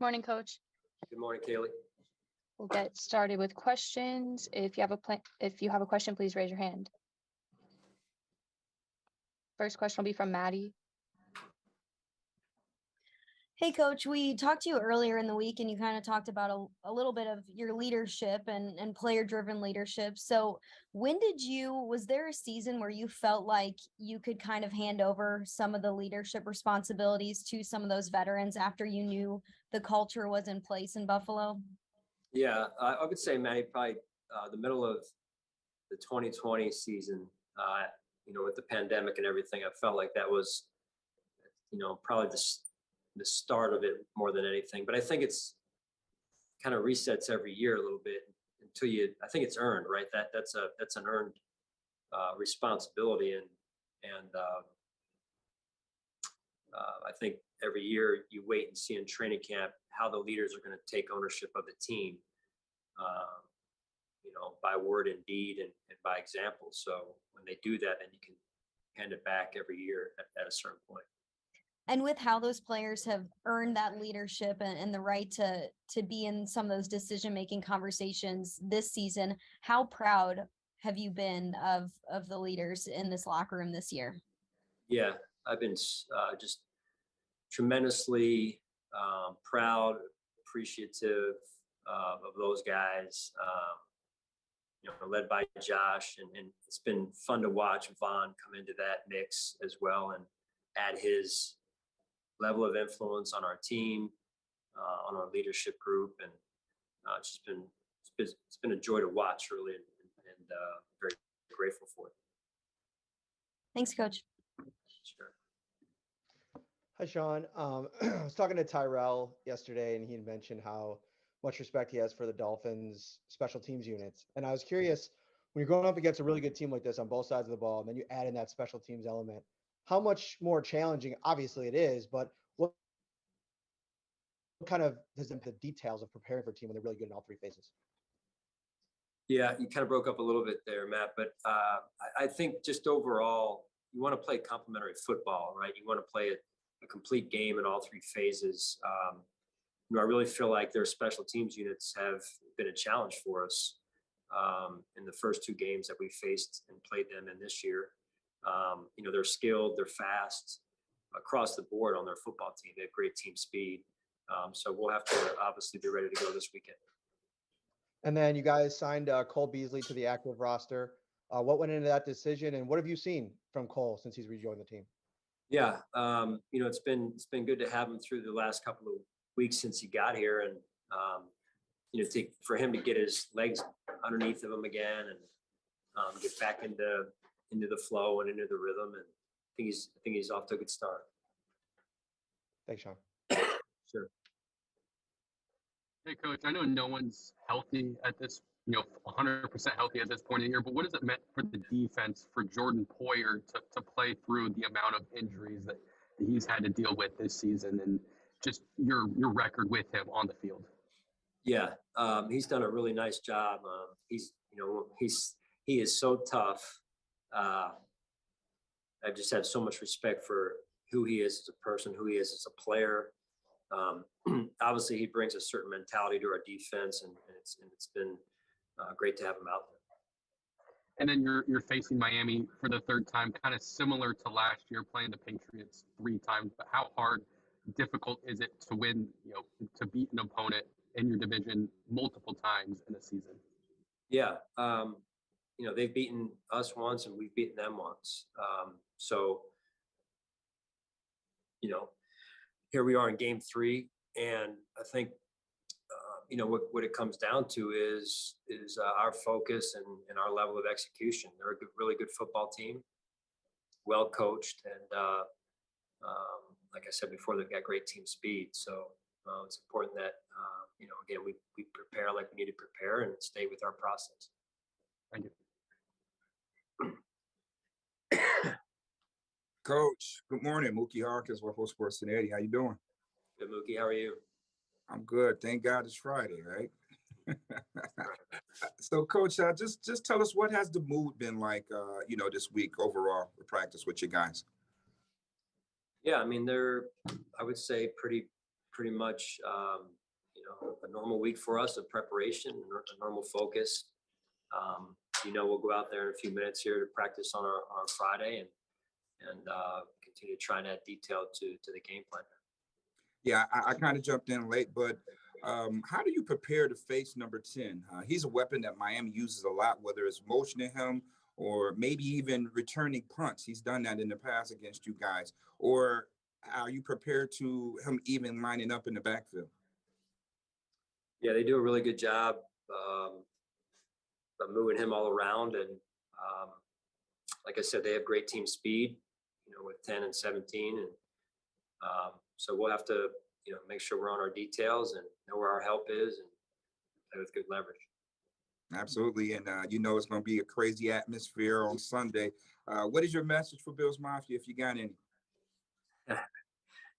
Morning, Coach. Good morning, Kaylee. We'll get started with questions. If you have a question, please raise your hand. First question will be from Maddie. Hey, Coach, we talked to you earlier in the week and you kind of talked about a little bit of your leadership and player-driven leadership. So was there a season where you felt like you could kind of hand over some of the leadership responsibilities to some of those veterans after you knew the culture was in place in Buffalo? Yeah, I would say, Maddie, probably the middle of the 2020 season, with the pandemic and everything, I felt like that was, probably the start of it more than anything. But I think it's kind of resets every year a little bit until I think it's earned, right? That's an earned responsibility. And I think every year you wait and see in training camp how the leaders are going to take ownership of the team, by word and deed and by example. So when they do that, then you can hand it back every year at a certain point. And with how those players have earned that leadership and the right to be in some of those decision-making conversations this season, how proud have you been of the leaders in this locker room this year? Yeah, I've been just tremendously proud, appreciative of those guys, led by Josh. And it's been fun to watch Vaughn come into that mix as well and add his level of influence on our team, on our leadership group. And it's been a joy to watch, really, and very grateful for it. Thanks, Coach. Sure. Hi, Sean. I was talking to Tyrell yesterday, and he had mentioned how much respect he has for the Dolphins special teams units. And I was curious, when you're going up against a really good team like this on both sides of the ball, and then you add in that special teams element, how much more challenging, obviously it is, but what kind of has been the details of preparing for a team when they're really good in all three phases? Yeah, you kind of broke up a little bit there, Matt, but I think just overall, you want to play complementary football, right? You want to play a complete game in all three phases. I really feel like their special teams units have been a challenge for us in the first two games that we faced and played them in this year. They're skilled, they're fast across the board on their football team. They have great team speed. So we'll have to obviously be ready to go this weekend. And then you guys signed Cole Beasley to the active roster. What went into that decision, and what have you seen from Cole since he's rejoined the team? Yeah, it's been good to have him through the last couple of weeks since he got here, and for him to get his legs underneath of him again and get back into the flow and into the rhythm, and I think he's off to a good start. Thanks, Sean. Sure. Hey, Coach, I know no one's healthy at this, 100% healthy at this point in the year, but what has it meant for the defense for Jordan Poyer to play through the amount of injuries that he's had to deal with this season, and just your record with him on the field? Yeah, he's done a really nice job. He is so tough. I just have so much respect for who he is as a person, who he is as a player. Obviously, he brings a certain mentality to our defense, and it's been great to have him out there. And then you're facing Miami for the third time, kind of similar to last year, playing the Patriots 3 times. But how difficult is it to win, to beat an opponent in your division multiple times in a season? Yeah. They've beaten us once and we've beaten them once. So, here we are in game 3. And I think, what it comes down to is our focus and our level of execution. They're a really good football team, well coached. And like I said before, they've got great team speed. So it's important that, again, we prepare like we need to prepare and stay with our process. Thank you. Coach, good morning. Mookie Harkins, Waffle Sports Cincinnati. How you doing? Good, Mookie. How are you? I'm good. Thank God it's Friday, right? So, Coach, just tell us, what has the mood been like, this week overall, the practice with you guys? Yeah, I mean, they're, I would say, pretty pretty much, a normal week for us of preparation, a normal focus. We'll go out there in a few minutes here to practice on our Friday and continue to try and add detail to the game plan. Yeah, I kind of jumped in late, but how do you prepare to face number 10? He's a weapon that Miami uses a lot, whether it's motioning him or maybe even returning punts. He's done that in the past against you guys. Or are you prepared to him even lining up in the backfield? Yeah, they do a really good job of moving him all around. And like I said, they have great team speed, with 10 and 17. And so we'll have to, make sure we're on our details and know where our help is and play with good leverage. Absolutely. And, it's going to be a crazy atmosphere on Sunday. What is your message for Bills Mafia, if you got any?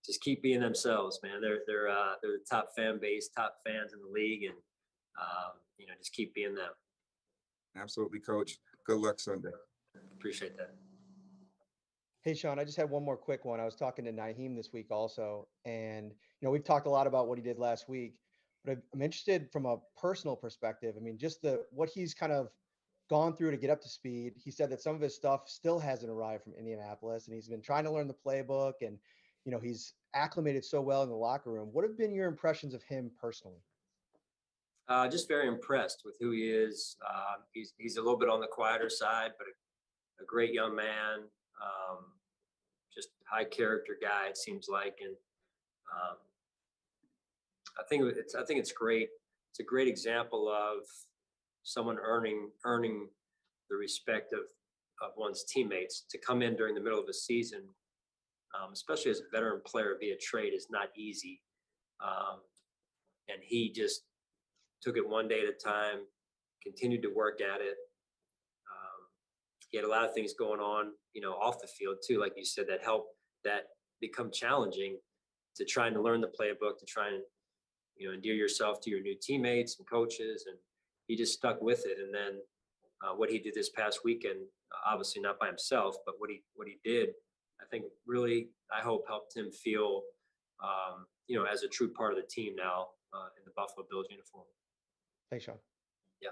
Just keep being themselves, man. They're the top fan base, top fans in the league, and just keep being them. Absolutely, Coach. Good luck Sunday. Appreciate that. Hey, Sean, I just had one more quick one. I was talking to Naheem this week also, and, we've talked a lot about what he did last week, but I'm interested from a personal perspective. I mean, just what he's kind of gone through to get up to speed. He said that some of his stuff still hasn't arrived from Indianapolis, and he's been trying to learn the playbook, and, he's acclimated so well in the locker room. What have been your impressions of him personally? Just very impressed with who he is. He's a little bit on the quieter side, but a great young man. Just high character guy, it seems like, and I think it's great. It's a great example of someone earning the respect of one's teammates. To come in during the middle of a season, especially as a veteran player via trade, is not easy. And he just took it one day at a time, continued to work at it. He had a lot of things going on, off the field too, like you said, that become challenging to trying to learn the playbook, to try and, endear yourself to your new teammates and coaches. And he just stuck with it. And then what he did this past weekend, obviously not by himself, but what he did, I think really, I hope helped him feel, as a true part of the team now in the Buffalo Bills uniform. Thanks, Sean. Yeah.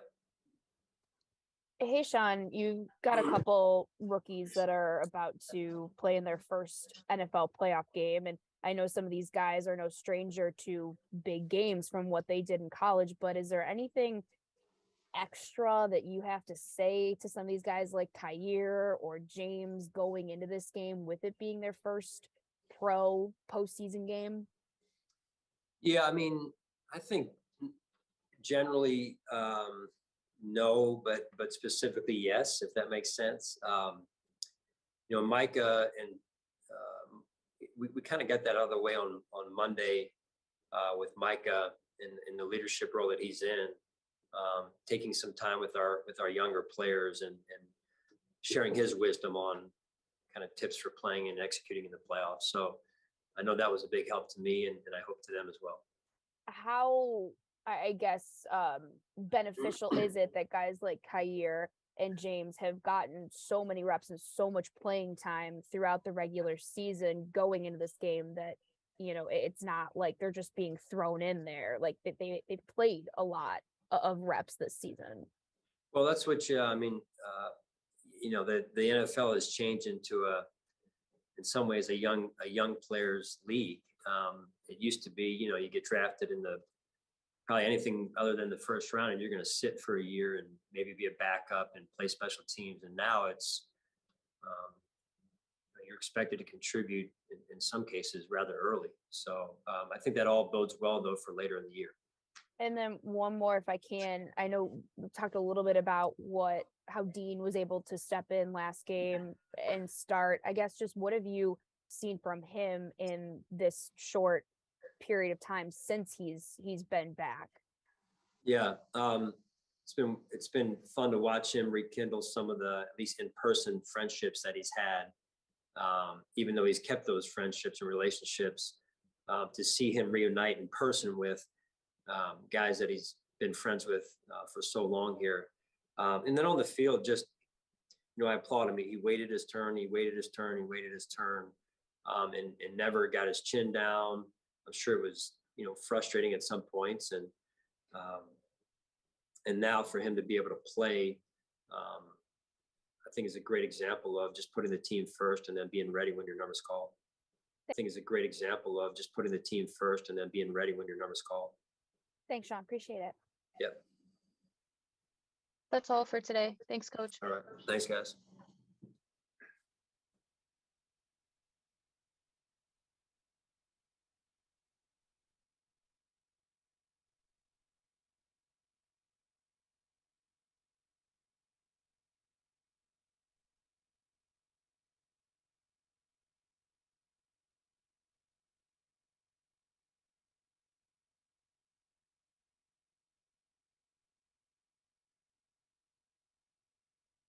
Hey, Sean, you've got a couple rookies that are about to play in their first NFL playoff game. And I know some of these guys are no stranger to big games from what they did in college, but is there anything extra that you have to say to some of these guys like Kyer or James going into this game with it being their first pro postseason game? Yeah, I mean, I think generally, no, but specifically yes, if that makes sense. Micah and we kind of got that out of the way on Monday with Micah in the leadership role that he's in, taking some time with our younger players and sharing his wisdom on kind of tips for playing and executing in the playoffs. So I know that was a big help to me, and I hope to them as well. How, I guess, beneficial is it that guys like Kyer and James have gotten so many reps and so much playing time throughout the regular season going into this game that, it's not like they're just being thrown in there. Like they've played a lot of reps this season. Well, that's what the NFL has changed into in some ways a young players league. It used to be, you get drafted in probably anything other than the first round, and you're going to sit for a year and maybe be a backup and play special teams. And now it's you're expected to contribute in some cases rather early. So I think that all bodes well though for later in the year. And then one more, if I can. I know we talked a little bit about how Dean was able to step in last game and start. I guess just what have you seen from him in this short period of time since he's been back? Yeah, it's been fun to watch him rekindle some of the at least in-person friendships that he's had. Even though he's kept those friendships and relationships, to see him reunite in person with guys that he's been friends with for so long here. And then on the field, just, I applaud him. He waited his turn, and never got his chin down. I'm sure it was, frustrating at some points. And now for him to be able to play, I think is a great example of just putting the team first and then being ready when your number's called. I think is a great example of just putting the team first and then being ready when your number's called. Thanks, Sean. Appreciate it. Yep. That's all for today. Thanks, Coach. All right. Thanks, guys.